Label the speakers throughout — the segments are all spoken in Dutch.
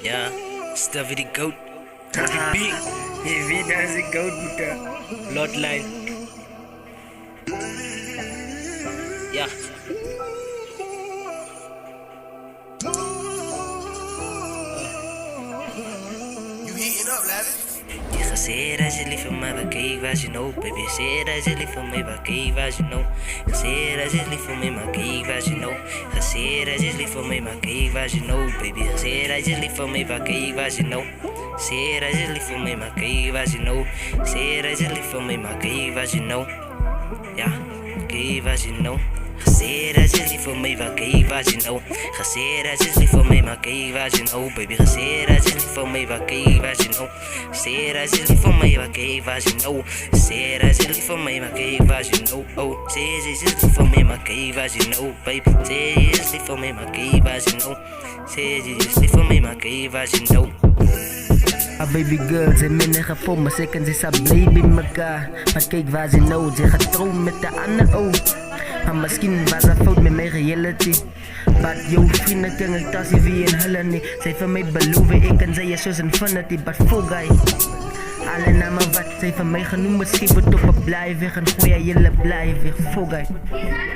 Speaker 1: Ja, Stuffy the Goat. Haha, je weet dat is de goat moeten. Bloodline. Ja.
Speaker 2: You heating up, Lavish?
Speaker 1: Je gezegd als je lief voor mij, maar kijk wat je nou. Baby, zeg als je lief voor mij, maar kijk wat je nou. Gezegd als je lief voor mij, maar kijk wat je nou. Gezegd als je lief voor mij, maar kijk wat je nou. Baby, gezegd als je lief voor mij, maar kijk wat je nou. Zeg als je lief voor mij, maar kijk wat je nou. Zeg als je lief voor mij, maar kijk wat je nou. Ja, kijk wat je nou. Gezegd als je lief voor mij, maar kijk wat je nou. Gezegd als je lief voor mij, maar kijk wat je nou. Baby, gezegd als je lief voor mij, maar kijk wat je nou. Gezegd als je lief voor mij, maar kijk wat je nou. Gezegd als je lief voor mij, maar kijk wat je nou. Oh, zeg je lief voor mij, maar kijk wat je nou. Baby, zeg je lief voor mij, maar kijk wat je nou. Zeg je lief voor mij, maar kijk wat je nou.
Speaker 3: Baby girl, ze minder voor me, zeker ze zijn blij bij mekaar. Maar kijk waar ze nou, ze gaat trouwen met de andere oog. Maar misschien was er fout met mijn reality. But jouw vrienden kunnen tassie wie in hulle niet. Zij van mij beloven, ik en zij is zoals infinity. But full guy, alle namen wat zij van mij genoemd, schreef het op een blijven. En gooi jullie blijven, full guy.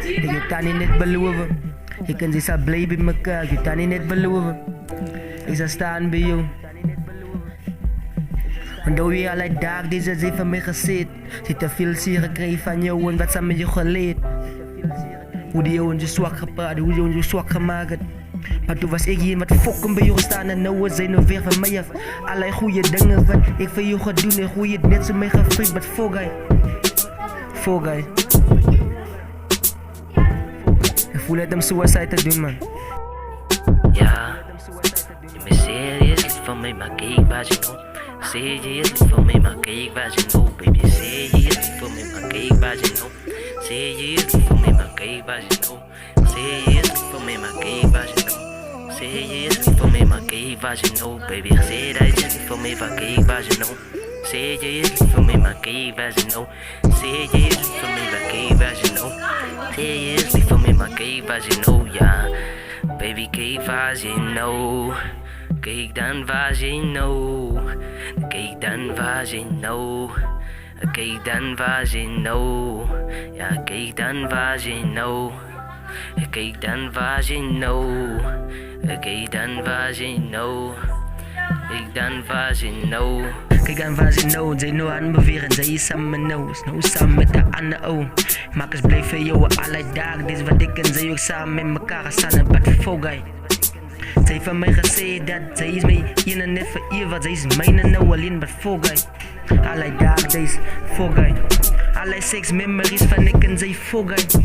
Speaker 3: Je kan niet net beloven, ik en zij zijn blij bij mekaar. Je kan niet net beloven, ik zal staan bij jou. Onthou je allerlei dagen die ze van mij gezet. Ze te veel zeer gekregen van jou en wat ze met je geleerd. Hoe die jou je zwak gepraat, hoe die jou zwak gemaakt. Maar toen was ik hier wat fokken bij jou staan en nou is zij nog weer van mij af. Allerlei goede dingen wat ik voor jou ga doen en hoe je het net zo mee gevreed, but full guy. Full guy. Ik voel het om suicide te doen, man.
Speaker 1: Ja, je bent serieus lief van mij, maar kijk wat je nou. Zeg je is lief voor mij, maar kijk wat je nou. Baby, zeg je is lief voor mij, maar kijk wat je nou. Zeg je is lief voor mij, maar kijk wat je nou. Zeg je is lief voor mij, maar kijk wat je nou. Zeg je is lief voor mij, maar kijk wat je nou. Baby, zeg dat je is lief voor mij, maar kijk wat je nou. Zeg je is lief voor mij, maar kijk wat je nou. Zeg je is lief voor mij, maar kijk wat je nou. Zeg je is lief voor mij, maar kijk wat je nou, ja. Baby, kijk wat je nou. Kijk dan wat je nou. Kijk dan wat je nou. Kijk dan wat je nou. Ja, kijk dan wat je nou. Kijk dan wat je nou. Kijk dan wat je nou. Kijk dan wat je nou.
Speaker 3: Kijk aan waar ze nou, zij nou aan beweren, zij is samen nou, nou samen met de andere oog. Makers blijven jou alle dagen, dit is wat ik en zij ook samen met elkaar gaan, but full guy. Zij van mij gezegd dat zij is mij hier en net voor eeuwig, zij is mijne nou alleen, but full guy. Alle dagen, deze full guy. Alle sex memories van ik en zij full guy.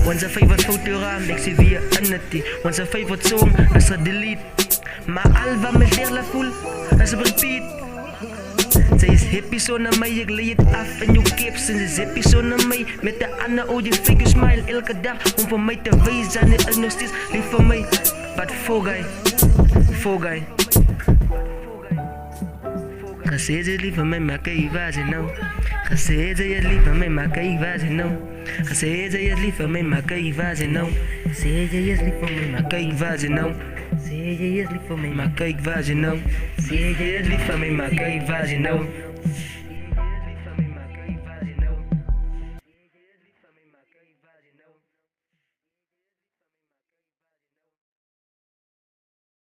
Speaker 3: Onze favorite foto raam, ik zie weer unity. Onze favorite song, als ze delete. Maar al wat me verder voel, als ze repeat. Zij is happy zo naar mij, ik leed het af en je caps en ze is happy zo naar mij. Met de andere oog, je fake smile elke dag om voor mij te wijzen en het is nog steeds lief voor mij. But full guy, full guy. Gezegd ze is lief voor mij, maar kijk waar ze nou. Gezegd ze is lief voor mij, maar kijk waar ze nou. Gezegd ze is lief voor mij, maar kijk waar ze nou. Gezegd ze is lief voor mij, maar kijk waar ze nou. Zeg je is lief voor mij, maar kijk waar ze nou. Zeg je is lief voor mij, maar kijk waar ze nou.